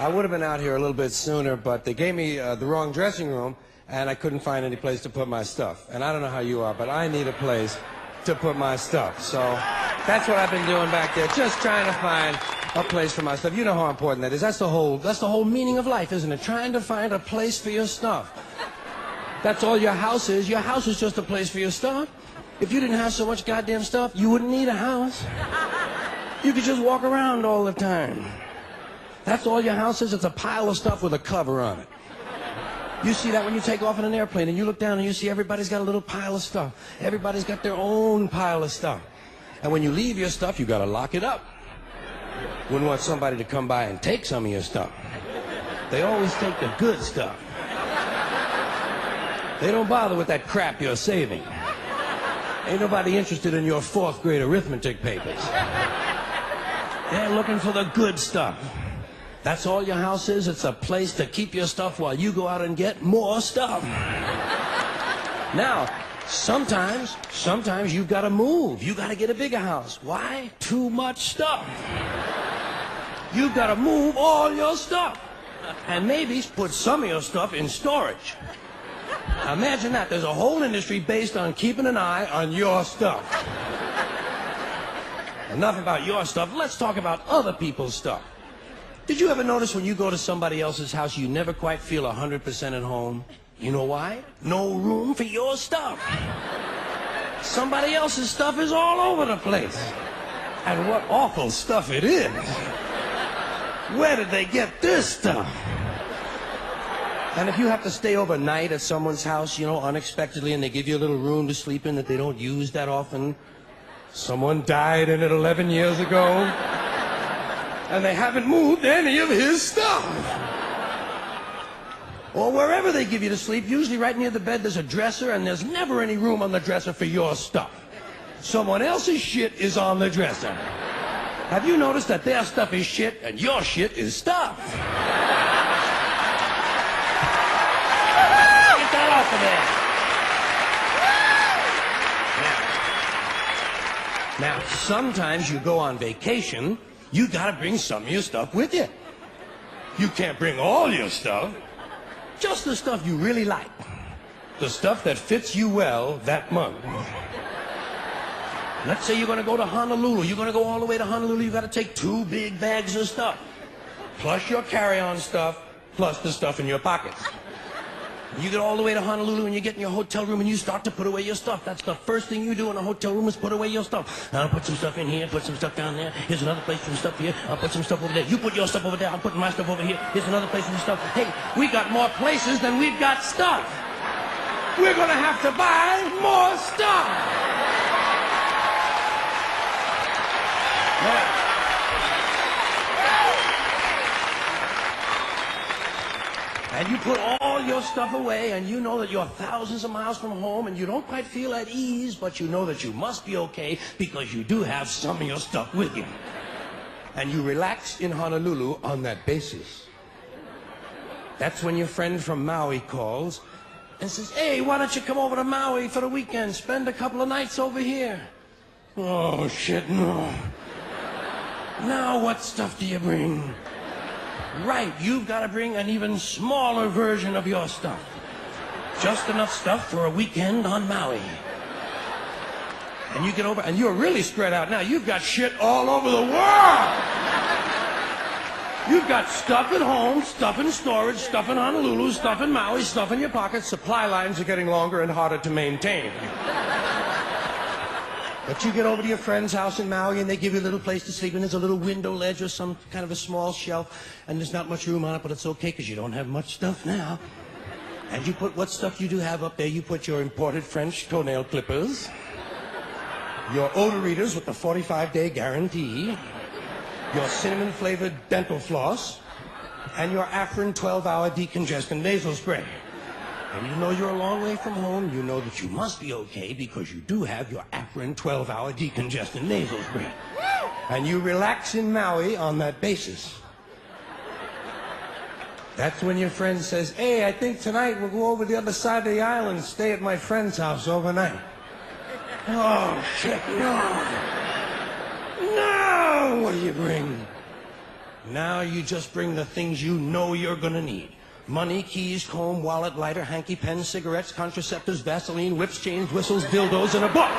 I would have been out here a little bit sooner, but they gave me the wrong dressing room, and I couldn't find any place to put my stuff. And I don't know how you are, but I need a place to put my stuff. So that's what I've been doing back there, just trying to find a place for my stuff. You know how important that is. That's the whole meaning of life, isn't it? Trying to find a place for your stuff. That's all your house is. Your house is just a place for your stuff. If you didn't have so much goddamn stuff, you wouldn't need a house. You could just walk around all the time. That's all your house is. It's a pile of stuff with a cover on it. You see that when you take off in an airplane and you look down and you see everybody's got a little pile of stuff. Everybody's got their own pile of stuff. And when you leave your stuff, you got to lock it up. Wouldn't want somebody to come by and take some of your stuff. They always take the good stuff. They don't bother with that crap you're saving. Ain't nobody interested in your 4th grade arithmetic papers. They're looking for the good stuff. That's all your house is. It's a place to keep your stuff while you go out and get more stuff. Now, sometimes you've got to move. You've got to get a bigger house. Why? Too much stuff. You've got to move all your stuff. And maybe put some of your stuff in storage. Now imagine that. There's a whole industry based on keeping an eye on your stuff. Enough about your stuff. Let's talk about other people's stuff. Did you ever notice when you go to somebody else's house, you never quite feel 100% at home? You know why? No room for your stuff. Somebody else's stuff is all over the place. And what awful stuff it is. Where did they get this stuff? And if you have to stay overnight at someone's house, you know, unexpectedly, and they give you a little room to sleep in that they don't use that often, someone died in it 11 years ago, and they haven't moved any of his stuff. Or wherever they give you to sleep, usually right near the bed there's a dresser, and there's never any room on the dresser for your stuff. Someone else's shit is on the dresser. Have you noticed that their stuff is shit and your shit is stuff? Get that off of there. Now, sometimes you go on vacation, you gotta bring some of your stuff with you. You can't bring all your stuff, just the stuff you really like. The stuff that fits you well that month. Let's say you're gonna go to Honolulu. You're gonna go all the way to Honolulu. You gotta take 2 big bags of stuff, plus your carry-on stuff, plus the stuff in your pockets. You get all the way to Honolulu and you get in your hotel room and you start to put away your stuff. That's the first thing you do in a hotel room is put away your stuff. I'll put some stuff in here, put some stuff down there. Here's another place for some stuff here. I'll put some stuff over there. You put your stuff over there. I'm putting my stuff over here. Here's another place for some stuff. Hey, we got more places than we've got stuff. We're gonna have to buy more stuff. Yeah. And you put all your stuff away, and you know that you're thousands of miles from home, and you don't quite feel at ease, but you know that you must be okay because you do have some of your stuff with you. And you relax in Honolulu on that basis. That's when your friend from Maui calls and says, hey, why don't you come over to Maui for the weekend, spend a couple of nights over here? Oh, shit, no. Now what stuff do you bring? Right, you've got to bring an even smaller version of your stuff. Just enough stuff for a weekend on Maui. And you get over, and you're really spread out now. You've got shit all over the world. You've got stuff at home, stuff in storage, stuff in Honolulu, stuff in Maui, stuff in your pockets. Supply lines are getting longer and harder to maintain. But you get over to your friend's house in Maui and they give you a little place to sleep, and there's a little window ledge or some kind of a small shelf, and there's not much room on it, but it's okay because you don't have much stuff now. And you put what stuff you do have up there. You put your imported French toenail clippers, your odor readers with the 45-day guarantee, your cinnamon-flavored dental floss, and your Afrin 12-hour decongestant nasal spray. And you know you're a long way from home, you know that you must be okay because you do have your Afrin 12-hour decongestant nasal spray. And you relax in Maui on that basis. That's when your friend says, hey, I think tonight we'll go over the other side of the island and stay at my friend's house overnight. Oh, shit, no. No! What do you bring? Now you just bring the things you know you're gonna need. Money, keys, comb, wallet, lighter, hanky, pens, cigarettes, contraceptives, Vaseline, whips, chains, whistles, dildos, and a book.